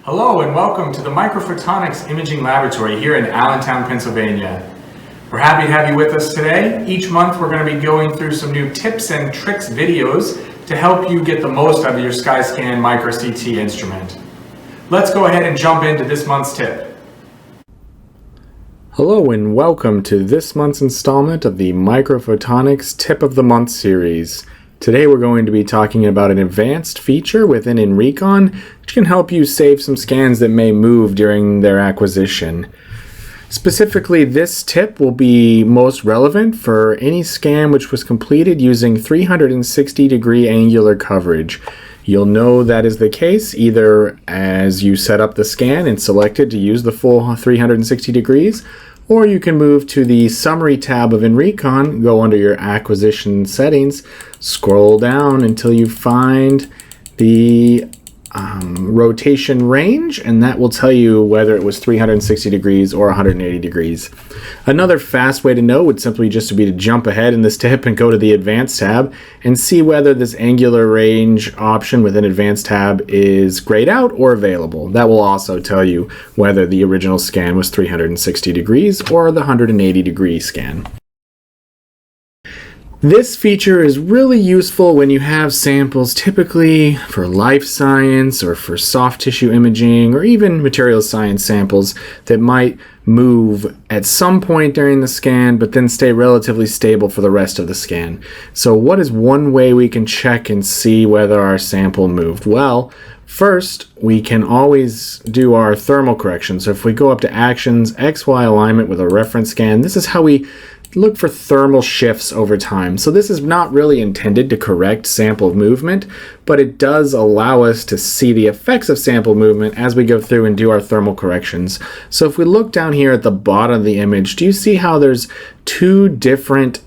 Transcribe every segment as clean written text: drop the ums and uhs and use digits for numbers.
Hello and welcome to the Photonics Imaging Laboratory here in Allentown, Pennsylvania. We're happy to have you with us today. Each month we're going to be going through some new tips and tricks videos to help you get the most out of your SkyScan Micro CT instrument. Let's go ahead and jump into this month's tip. Hello and welcome to this month's installment of the Photonics Tip of the Month series. Today we're going to be talking about an advanced feature within NRecon which can help you save some scans that may move during their acquisition. Specifically, this tip will be most relevant for any scan which was completed using 360-degree angular coverage. You'll know that is the case either as you set up the scan and selected to use the full 360 degrees, or you can move to the Summary tab of NRecon, go under your Acquisition Settings, scroll down until you find the rotation range, and that will tell you whether it was 360 degrees or 180 degrees. Another fast way to know would simply just be to jump ahead in this tip and go to the Advanced tab and see whether this angular range option within Advanced tab is grayed out or available. That will also tell you whether the original scan was 360 degrees or the 180 degree scan. This feature is really useful when you have samples typically for life science or for soft tissue imaging or even material science samples that might move at some point during the scan but then stay relatively stable for the rest of the scan. So what is one way we can check and see whether our sample moved? Well, first, we can always do our thermal correction. So if we go up to Actions, XY alignment with a reference scan, this is how we look for thermal shifts over time. So this is not really intended to correct sample movement, but it does allow us to see the effects of sample movement as we go through and do our thermal corrections. So if we look down here at the bottom of the image, do you see how there's two different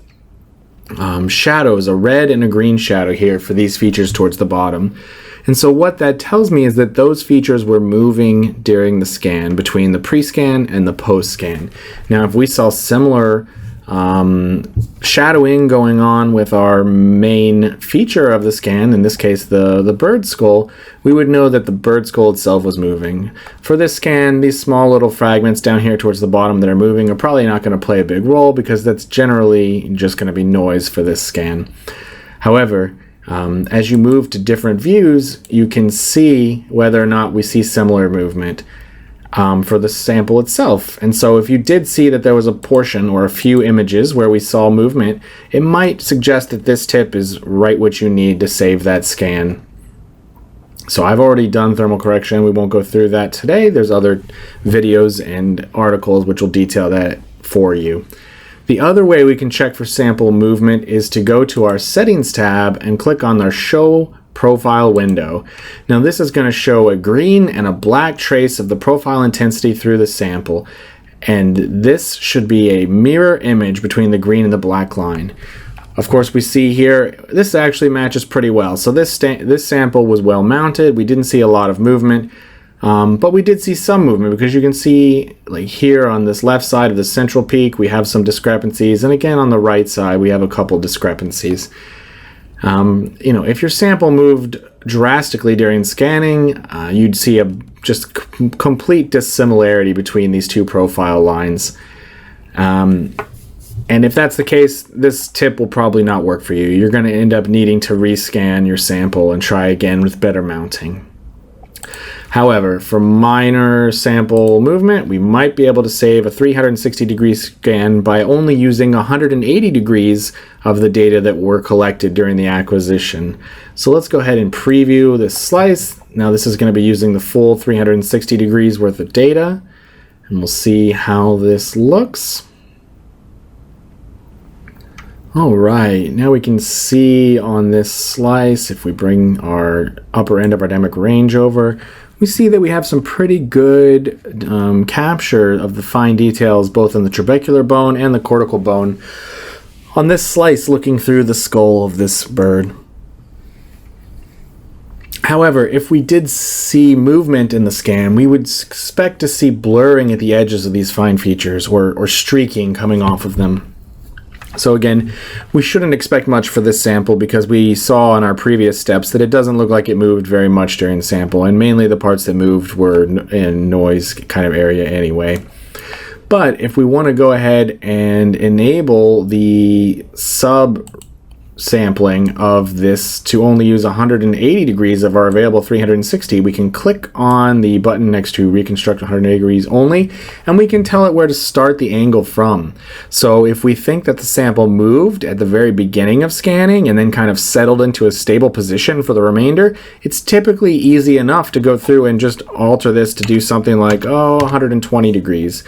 shadows, a red and a green shadow here for these features towards the bottom? And so what that tells me is that those features were moving during the scan, between the pre-scan and the post-scan. Now if we saw similar shadowing going on with our main feature of the scan, in this case the bird skull, we would know that the bird skull itself was moving. For this scan, these small little fragments down here towards the bottom that are moving are probably not going to play a big role because that's generally just going to be noise for this scan. However, as you move to different views, you can see whether or not we see similar movement for the sample itself. And so if you did see that there was a portion or a few images where we saw movement, it might suggest that this tip is right what you need to save that scan. So I've already done thermal correction. We won't go through that today. There's other videos and articles which will detail that for you. The other way we can check for sample movement is to go to our Settings tab and click on our Show Profile window. Now this is going to show a green and a black trace of the profile intensity through the sample, and this should be a mirror image between the green and the black line. Of course, we see here this actually matches pretty well. So this sample was well mounted. We didn't see a lot of movement, but we did see some movement because you can see like here on this left side of the central peak we have some discrepancies, and again on the right side we have a couple discrepancies. If your sample moved drastically during scanning, you'd see a just complete dissimilarity between these two profile lines. And if that's the case, this tip will probably not work for you. You're going to end up needing to rescan your sample and try again with better mounting. However, for minor sample movement, we might be able to save a 360-degree scan by only using 180 degrees of the data that were collected during the acquisition. So let's go ahead and preview this slice. Now this is going to be using the full 360 degrees worth of data, and we'll see how this looks. All right, now we can see on this slice, if we bring our upper end of our dynamic range over, we see that we have some pretty good capture of the fine details both in the trabecular bone and the cortical bone on this slice looking through the skull of this bird. However, if we did see movement in the scan, we would expect to see blurring at the edges of these fine features or streaking coming off of them. So again, we shouldn't expect much for this sample because we saw in our previous steps that it doesn't look like it moved very much during the sample, and mainly the parts that moved were in noise kind of area anyway. But if we want to go ahead and enable the sub-sampling of this to only use 180 degrees of our available 360, we can click on the button next to Reconstruct 180 degrees only, and we can tell it where to start the angle from. So if we think that the sample moved at the very beginning of scanning and then kind of settled into a stable position for the remainder, it's typically easy enough to go through and just alter this to do something like, 120 degrees.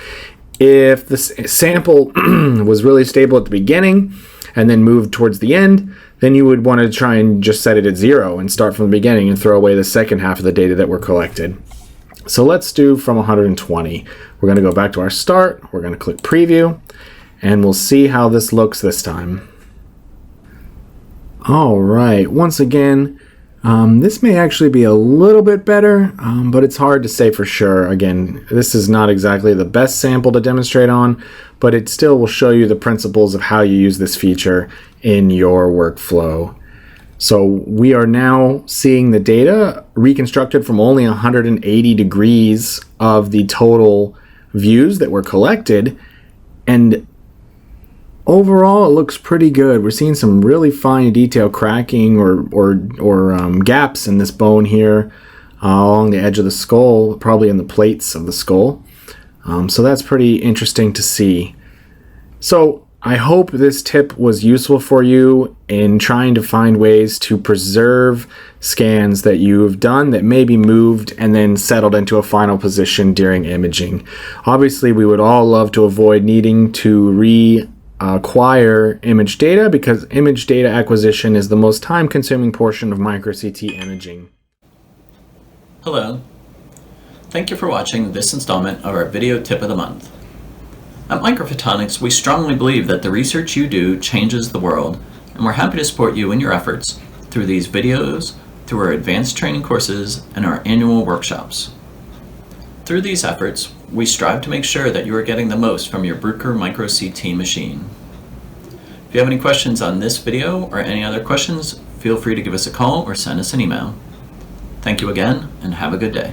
If the sample was really stable at the beginning and then moved towards the end, then you would want to try and just set it at 0 and start from the beginning and throw away the second half of the data that were collected. So let's do from 120. We're going to go back to our start, we're going to click preview, and we'll see how this looks this time. All right, once again, this may actually be a little bit better, but it's hard to say for sure. Again, this is not exactly the best sample to demonstrate on, but it still will show you the principles of how you use this feature in your workflow. So we are now seeing the data reconstructed from only 180 degrees of the total views that were collected, and overall, it looks pretty good. We're seeing some really fine detail cracking or gaps in this bone here along the edge of the skull, probably in the plates of the skull. So that's pretty interesting to see. So I hope this tip was useful for you in trying to find ways to preserve scans that you've done that may be moved and then settled into a final position during imaging. Obviously, we would all love to avoid needing to acquire image data, because image data acquisition is the most time-consuming portion of micro-CT imaging. Hello. Thank you for watching this installment of our video tip of the month. At Microphotonics, we strongly believe that the research you do changes the world, and we're happy to support you in your efforts through these videos, through our advanced training courses, and our annual workshops. Through these efforts, we strive to make sure that you are getting the most from your Bruker Micro CT machine. If you have any questions on this video or any other questions, feel free to give us a call or send us an email. Thank you again, and have a good day.